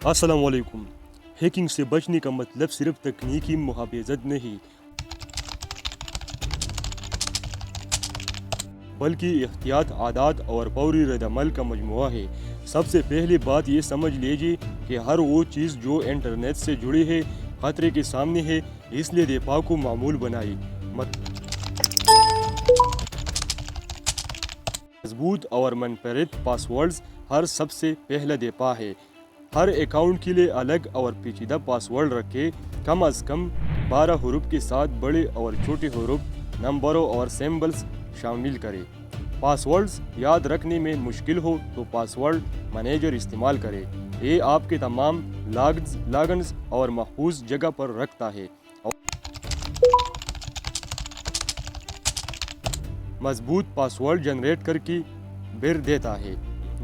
अस्सलाम वालेकुम। हैकिंग से बचने का मतलब सिर्फ तकनीकी मुहाफ़िज़त नहीं, बल्कि एहतियात, आदात और फौरी रद्द-अमल का मजमूआ है। सबसे पहली बात ये समझ लीजिए कि हर वो चीज़ जो इंटरनेट से जुड़ी है खतरे के सामने है, इसलिए दिफा को मामूल बनाइए। मजबूत और मुनफरिद पासवर्ड्स हर सबसे पहला दिफा है। हर अकाउंट के लिए अलग और पेचीदा पासवर्ड रखें। कम अज़ कम 12 हरूफ के साथ बड़े और छोटे हरूफ, नंबरों और सिंबल्स शामिल करें। पासवर्ड्स याद रखने में मुश्किल हो तो पासवर्ड मैनेजर इस्तेमाल करें। ये आपके तमाम लॉगिन्स और महफूज जगह पर रखता है। मजबूत पासवर्ड जनरेट करके बिर देता है।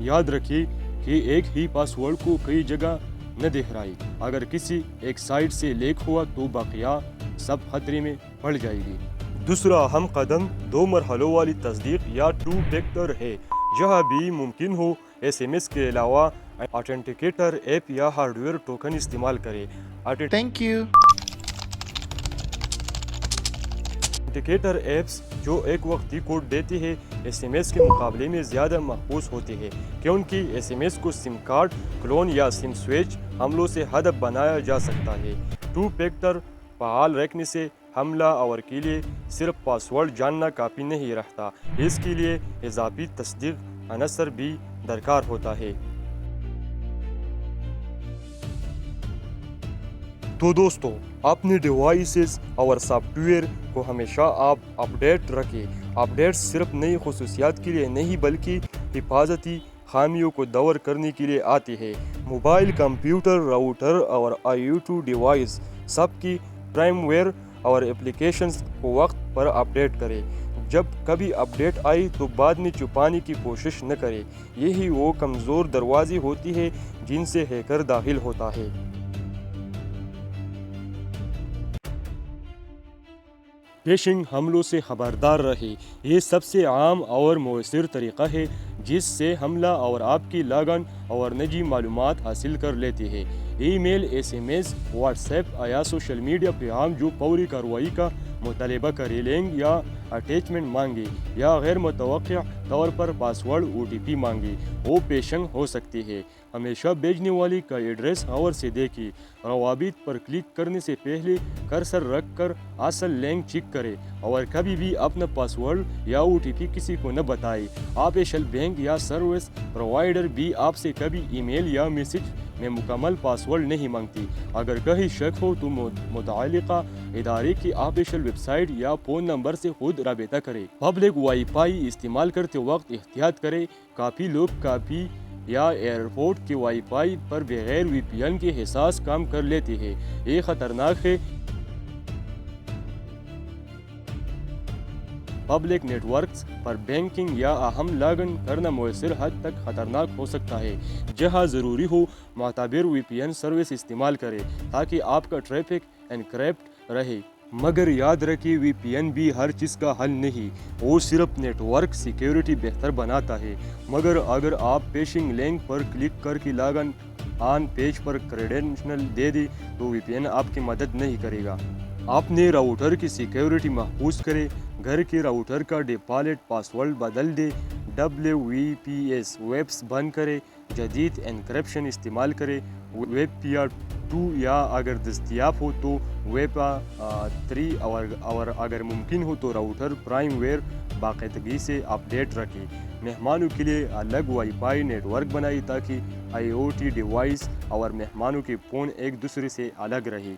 याद रखिए कि एक ही पासवर्ड को कई जगह न दोहराएं। अगर किसी एक साइट से लीक हुआ तो बाकिया सब खतरे में पड़ जाएगी। दूसरा अहम कदम 2 मरहलों वाली तस्दीक या 2 फैक्टर है। जहाँ भी मुमकिन हो SMS के अलावा ऑथेंटिकेटर ऐप या हार्डवेयर टोकन इस्तेमाल करें। Thank you. ऑथेंटिकेटर ऐप्स जो एक वक्ती कोड देते हैं SMS के मुकाबले में ज़्यादा महफूज होते हैं, क्योंकि SMS को सिम कार्ड क्लोन या सिम स्विच हमलों से हदफ बनाया जा सकता है। 2 फैक्टर फ़आल रखने से हमलावर के लिए सिर्फ पासवर्ड जानना काफ़ी नहीं रहता, इसके लिए इजाफी तस्दीक अनसर भी दरकार होता है। तो दोस्तों, अपने डिवाइसेस और सॉफ्टवेयर को हमेशा आप अपडेट रखें। अपडेट्स सिर्फ नई खसूसियात के लिए नहीं बल्कि हिफाजती खामियों को दूर करने के लिए आते हैं। मोबाइल, कंप्यूटर, राउटर और IoT डिवाइस सबकी प्राइमवेयर और एप्लीकेशंस को वक्त पर अपडेट करें। जब कभी अपडेट आई तो बाद में छुपाने की कोशिश न करें। यही वो कमज़ोर दरवाजे होती है जिनसे हैकर दाखिल होता है। फिशिंग हमलों से खबरदार रहे। ये सबसे आम और मौसर तरीक़ा है जिससे हमला और आपकी लॉगिन और निजी मालूमात हासिल कर लेते हैं। ईमेल, SMS, व्हाट्सएप या सोशल मीडिया पैगाम जो फौरी कार्रवाई का मुतालबा करे, लिंक या अटैचमेंट मांगे या गैर मुतवक्किअ तौर पर पासवर्ड OTP मांगे, वो फिशिंग हो सकती है। हमेशा भेजने वाली का एड्रेस गौर से देखिए। रवाबित पर क्लिक करने से पहले कर्सर रख कर असल लिंक चेक करें और कभी भी अपना पासवर्ड या OTP किसी को न बताएं। ऑफिशियल बैंक या सर्विस प्रोवाइडर भी आपसे कभी ईमेल या मैसेज में मुकम्मल पासवर्ड नहीं मांगती। अगर कहीं शक हो तो मुतअल्लिका इदारे की ऑफिशियल वेबसाइट या फ़ोन नंबर से खुद राबिता करें। पब्लिक वाईफाई इस्तेमाल करते वक्त एहतियात करें। काफ़ी लोग काफ़ी या एयरपोर्ट के वाईफाई पर बगैर VPN के एहसास काम कर लेते हैं। ये ख़तरनाक है। पब्लिक नेटवर्क्स पर बैंकिंग या अहम लॉगिन करना मुयसर हद तक खतरनाक हो सकता है। जहां ज़रूरी हो मातबर VPN सर्विस इस्तेमाल करें ताकि आपका ट्रैफिक एनक्रिप्ट रहे। मगर याद रखिए VPN भी हर चीज़ का हल नहीं, वो सिर्फ नेटवर्क सिक्योरिटी बेहतर बनाता है। मगर अगर आप फिशिंग लिंक पर क्लिक करके लॉगिन ऑन पेज पर क्रेडेंशियल दे दें तो VPN आपकी मदद नहीं करेगा। अपने राउटर की सिक्योरिटी महफूज करें। घर के राउटर का डिफ़ॉल्ट पासवर्ड बदल दे। WPS वेब्स बंद करें। जदीद एन्क्रिप्शन इस्तेमाल करें। WebPA 2 या अगर दस्तियाब हो तो WebPA 3 और अगर मुमकिन हो तो राउटर प्राइमवेयर बाकायदगी से अपडेट रखें। मेहमानों के लिए अलग वाईफाई नेटवर्क बनाएं ताकि IoT डिवाइस और मेहमानों के फ़ोन एक दूसरे से अलग रहे।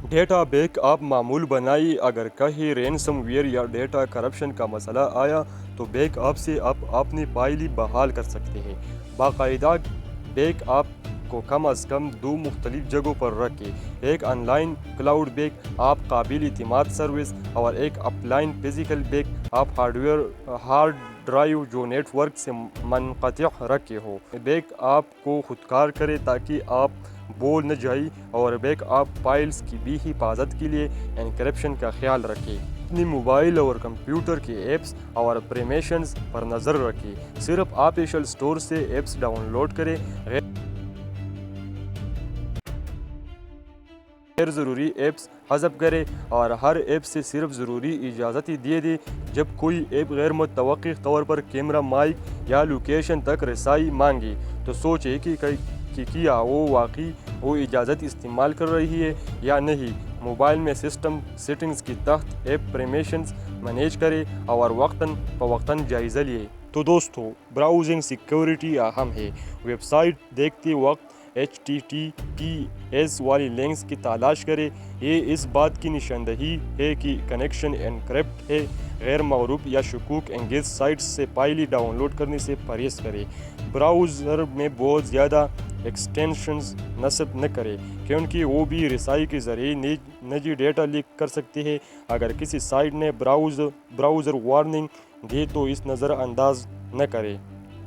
डेटा बैकअप मामूल बनाइए। अगर कहीं रैनसमवेयर या डेटा करप्शन का मसला आया तो बैकअप से आप अपनी फाइल बहाल कर सकते हैं। बाकायदा बैकअप को कम अज़ कम 2 मुख्तलिफ जगहों पर रखें। एक ऑनलाइन क्लाउड बैकअप काबिल इतिमाद सर्विस और एक offline physical backup hard drive जो नेटवर्क से मुनक़तिअ रखे हो। बैकअप को खुदकार करें ताकि आप बोल न जाए और बैकअप फाइल्स की भी हिफाजत के लिए एन्क्रिप्शन का ख्याल रखें। अपने मोबाइल और कंप्यूटर के ऐप्स और परमिशंस पर नज़र रखें। सिर्फ ऑफिशियल स्टोर से ऐप्स डाउनलोड करें। غیر ضروری ایپس حذف کرے اور ہر ایپ سے صرف ضروری اجازت ہی دے دے۔ جب کوئی ایپ غیر متوقع طور پر کیمرہ، مائک یا لوکیشن تک رسائی مانگے تو سوچے کہ کیا وہ واقعی وہ اجازت استعمال کر رہی ہے یا نہیں۔ موبائل میں سسٹم سیٹنگز کے تحت ایپ پرمیشنز مینیج کرے اور وقتاً فوقتاً جائزہ لیے۔ تو دوستو، براؤزنگ سیکیورٹی اہم ہے۔ ویب سائٹ دیکھتے وقت HTTPS والی لنکس کی تلاش کرے۔ یہ اس بات کی نشاندہی ہے کہ کنیکشن انکرپٹ ہے۔ غیر معروف یا شکوک انگیز سائٹس سے فائلیں ڈاؤن لوڈ کرنے سے پرہیز کرے۔ براؤزر میں بہت زیادہ ایکسٹینشنز نصب نہ کرے کیونکہ وہ بھی رسائی کے ذریعے نجی ڈیٹا لیک کر سکتے ہیں۔ اگر کسی سائٹ نے براؤزر وارننگ دے تو اس نظر انداز نہ کرے۔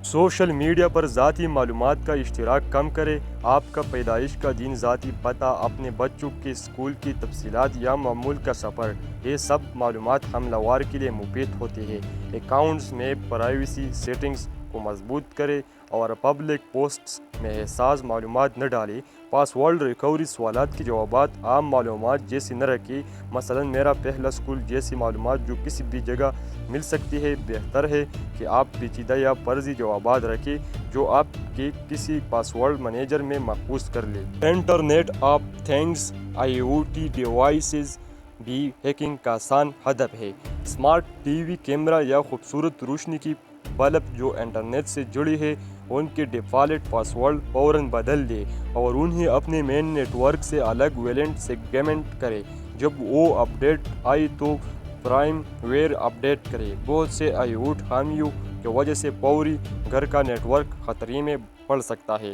سوشل میڈیا پر ذاتی معلومات کا اشتراک کم کرے۔ آپ کا پیدائش کا دن، ذاتی پتہ، اپنے بچوں کے اسکول کی تفصیلات یا معمول کا سفر، یہ سب معلومات حملہ ور کے لیے مفید ہوتے ہیں۔ اکاؤنٹس میں پرائیویسی سیٹنگز کو مضبوط کرے اور پبلک پوسٹس میں حساس معلومات نہ ڈالے۔ پاس ورڈ ریکوری سوالات کے جوابات عام معلومات جیسے نہ رکھے، مثلا میرا پہلا اسکول جیسی معلومات جو کسی بھی جگہ مل سکتی ہے۔ بہتر ہے کہ آپ پیچیدہ یا فرضی جوابات رکھیں جو آپ کے کسی پاس ورڈ مینیجر میں محفوظ کر لیں۔ Internet of things IoT devices بھی ہیکنگ کا آسان ہدف ہے۔ اسمارٹ ٹی وی، کیمرہ یا خوبصورت روشنی کی بلب جو انٹرنیٹ سے جڑی ہے، ان کے ڈیفالٹ پاس ورڈ فوراً بدل دے اور انہیں اپنے مین نیٹ ورک سے الگ ویلنٹ سیگمنٹ کرے۔ جب وہ اپڈیٹ آئے تو پرائم ویئر اپڈیٹ کرے۔ بہت سے IoT خامیوں کی وجہ سے پوری گھر کا نیٹ ورک خطرے میں پڑ سکتا ہے۔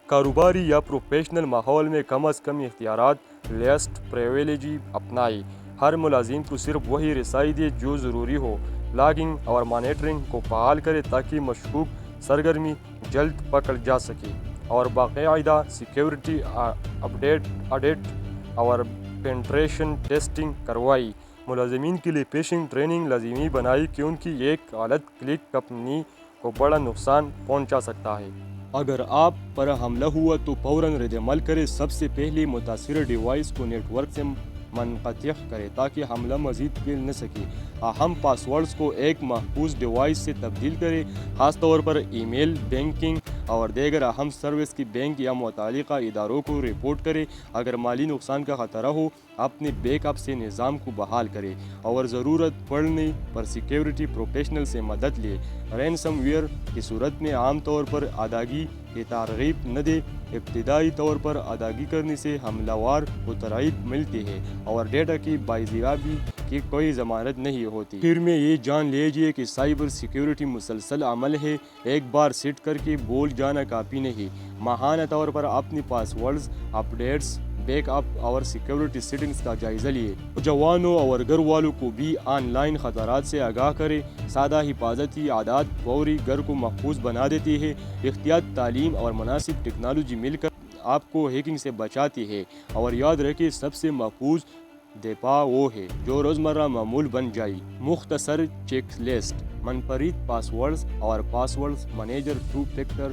کاروباری یا پروفیشنل ماحول میں کم از کم اختیارات، لیسٹ پریویلیج اپنائیں۔ ہر ملازم کو صرف وہی رسائی دے جو ضروری ہو۔ لاگنگ اور مانیٹرنگ کو فعال کرے تاکہ مشکوک سرگرمی جلد پکڑ جا سکے، اور باقاعدہ سیکیورٹی آڈٹ اور پینٹریشن ٹیسٹنگ کروائے۔ ملازمین کے لیے فشنگ ٹریننگ لازمی بنائے کیونکہ ایک غلط کلک کمپنی کو بڑا نقصان پہنچا سکتا ہے۔ اگر آپ پر حملہ ہوا تو فوراً رد عمل کرے۔ سب سے پہلے متاثرہ ڈیوائس کو نیٹ ورک سے منقطع کرے تاکہ حملہ مزید پھیل نہ سکے۔ اہم پاس ورڈز کو ایک محفوظ ڈیوائس سے تبدیل کرے، خاص طور پر ای میل، بینکنگ اور دیگر اہم سروس کی بینک یا متعلقہ اداروں کو رپورٹ کرے۔ اگر مالی نقصان کا خطرہ ہو، اپنے بیک اپ سے نظام کو بحال کرے اور ضرورت پڑنے پر سیکیورٹی پروفیشنل سے مدد لے۔ رینسم ویئر کی صورت میں عام طور پر ادائیگی کی ترغیب نہ دے۔ ابتدائی طور پر ادائیگی کرنے سے حملہ ور کو ترغیب ملتی ہے اور ڈیٹا کی بازیابی کی کوئی ضمانت نہیں ہوتی۔ آخر میں یہ جان لیجیے کہ سائبر سیکیورٹی مسلسل عمل ہے، ایک بار سیٹ کر کے بھول جانا کافی نہیں۔ ماہانہ طور پر اپنی پاس ورڈز، اپڈیٹس، بیک اپ اور سیکیورٹی سیٹنگز کا جائزہ لیے۔ جوانوں اور گھر والوں کو بھی آن لائن خطرات سے آگاہ کرے۔ سادہ حفاظتی عادات فوری گھر کو محفوظ بنا دیتی ہے۔ احتیاط، تعلیم اور مناسب ٹیکنالوجی مل کر آپ کو ہیکنگ سے بچاتی ہے۔ اور یاد رکھیں، سب سے محفوظ دفاع وہ ہے جو روزمرہ معمول بن جائے۔ مختصر چیک لسٹ: منفرد پاس ورڈز اور password manager, two factor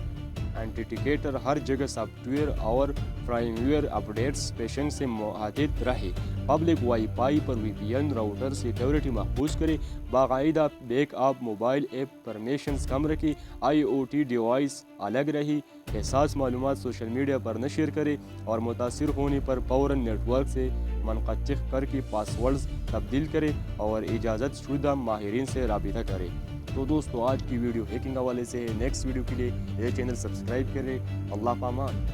authenticator, ہر جگہ سافٹ ویئر اور فریم ویئر اپڈیٹس فشنگ سے محافظ رہے۔ پبلک وائی فائی پر VPN راؤٹر سیکیورٹی محفوظ کرے۔ باقاعدہ backup, mobile app permissions کم رکھے۔ IoT ڈیوائس الگ رہی۔ حساس معلومات سوشل میڈیا پر نہ شیئر کرے اور متاثر ہونے پر فوراً نیٹ ورک سے منقطع کر کے پاس ورڈز تبدیل کرے اور اجازت شدہ ماہرین سے رابطہ کرے۔ تو دوستو، آج کی ویڈیو ہیکنگ حوالے سے ہے۔ نیکسٹ ویڈیو کے لیے یہ چینل سبسکرائب کریں۔ اللہ پامان۔